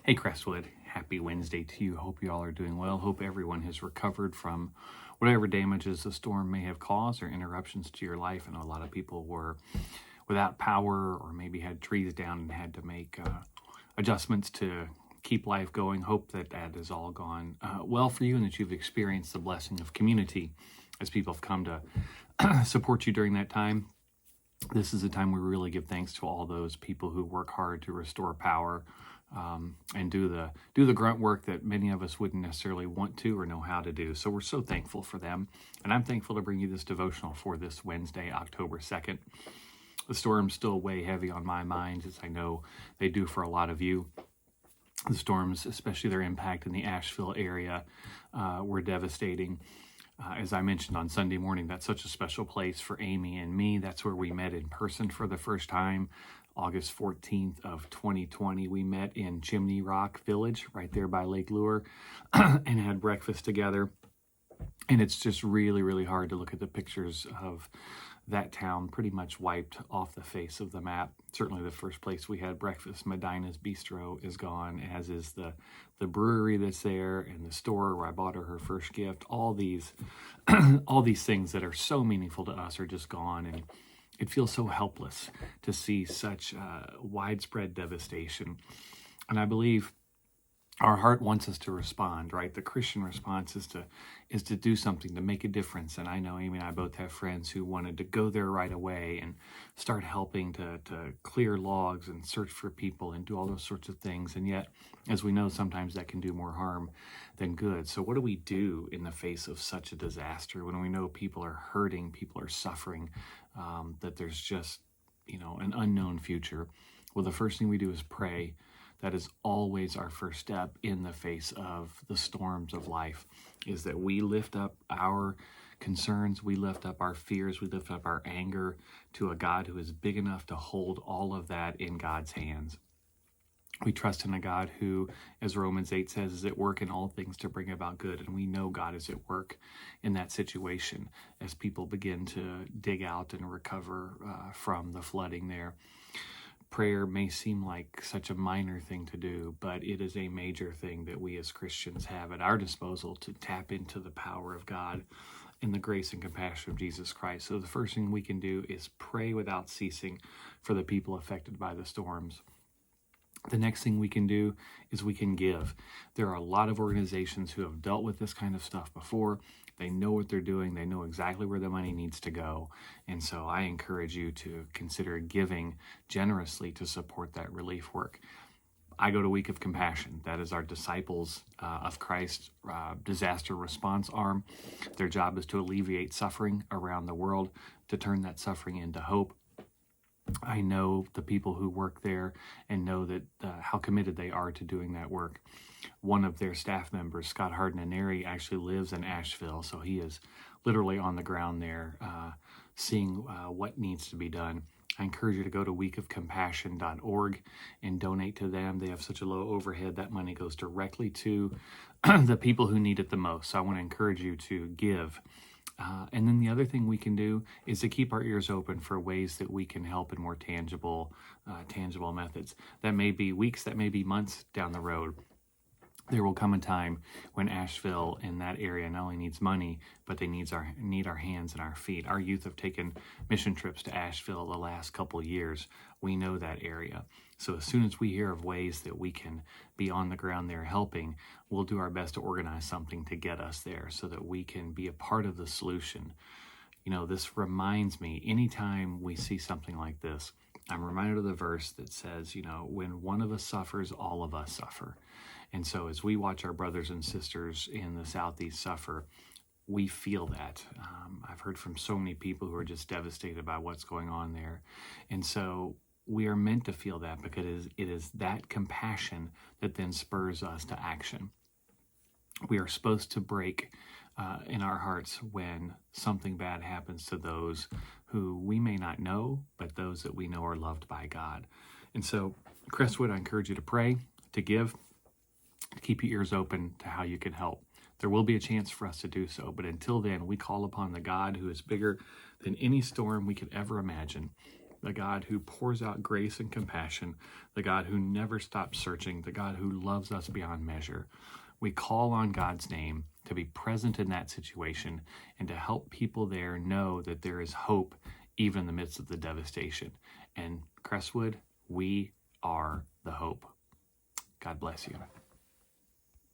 Hey Crestwood, happy Wednesday to you. Hope you all are doing well. Hope everyone has recovered from whatever damages the storm may have caused or interruptions to your life. I know a lot of people were without power or maybe had trees down and had to make adjustments to keep life going. Hope that that has all gone well for you and that you've experienced the blessing of community as people have come to support you during that time. This is a time we really give thanks to all those people who work hard to restore power and do the grunt work that many of us wouldn't necessarily want to or know how to do. So we're so thankful for them. And I'm thankful to bring you this devotional for this Wednesday, October 2nd. The storms still weigh heavy on my mind, as I know they do for a lot of you. The storms, especially their impact in the Asheville area, were devastating. As I mentioned on Sunday morning, that's such a special place for Amy and me. That's where we met in person for the first time. August 14th of 2020, we met in Chimney Rock Village, right there by Lake Lure, and had breakfast together. And it's just really, really hard to look at the pictures of that town pretty much wiped off the face of the map. Certainly the first place we had breakfast, Medina's Bistro, is gone, as is the brewery that's there and the store where I bought her first gift. All these things that are so meaningful to us are just gone, and it feels so helpless to see such widespread devastation. And I believe our heart wants us to respond, right? The Christian response is to do something, to make a difference. And I know Amy and I both have friends who wanted to go there right away and start helping to clear logs and search for people and do all those sorts of things. And yet, as we know, sometimes that can do more harm than good. So what do we do in the face of such a disaster when we know people are hurting, people are suffering, that there's just, an unknown future? Well, the first thing we do is pray. That is always our first step in the face of the storms of life, is that we lift up our concerns, we lift up our fears, we lift up our anger to a God who is big enough to hold all of that in God's hands. We trust in a God who, as Romans 8 says, is at work in all things to bring about good. And we know God is at work in that situation as people begin to dig out and recover from the flooding there. Prayer may seem like such a minor thing to do, but it is a major thing that we as Christians have at our disposal to tap into the power of God and the grace and compassion of Jesus Christ. So the first thing we can do is pray without ceasing for the people affected by the storms. The next thing we can do is we can give. There are a lot of organizations who have dealt with this kind of stuff before. They know what they're doing. They know exactly where the money needs to go. And so I encourage you to consider giving generously to support that relief work. I go to Week of Compassion. That is our Disciples of Christ disaster response arm. Their job is to alleviate suffering around the world, to turn that suffering into hope. I know the people who work there and know that how committed they are to doing that work. One of their staff members, Scott Hardinaneri, actually lives in Asheville, so he is literally on the ground there seeing what needs to be done. I encourage you to go to weekofcompassion.org and donate to them. They have such a low overhead. That money goes directly to the people who need it the most. So I want to encourage you to give. And then the other thing we can do is to keep our ears open for ways that we can help in more tangible methods. That may be weeks, that may be months down the road. There will come a time when Asheville and that area not only needs money, but they need our hands and our feet. Our youth have taken mission trips to Asheville the last couple of years. We know that area. So as soon as we hear of ways that we can be on the ground there helping, we'll do our best to organize something to get us there so that we can be a part of the solution. This reminds me, anytime we see something like this, I'm reminded of the verse that says, when one of us suffers, all of us suffer. And so as we watch our brothers and sisters in the Southeast suffer, we feel that. I've heard from so many people who are just devastated by what's going on there. And so we are meant to feel that because it is that compassion that then spurs us to action. We are supposed to break in our hearts when something bad happens to those who we may not know, but those that we know are loved by God. And so, Crestwood, I encourage you to pray, to give, to keep your ears open to how you can help. There will be a chance for us to do so, but until then, we call upon the God who is bigger than any storm we could ever imagine, the God who pours out grace and compassion, the God who never stops searching, the God who loves us beyond measure. We call on God's name to be present in that situation and to help people there know that there is hope even in the midst of the devastation. And Crestwood, we are the hope. God bless you.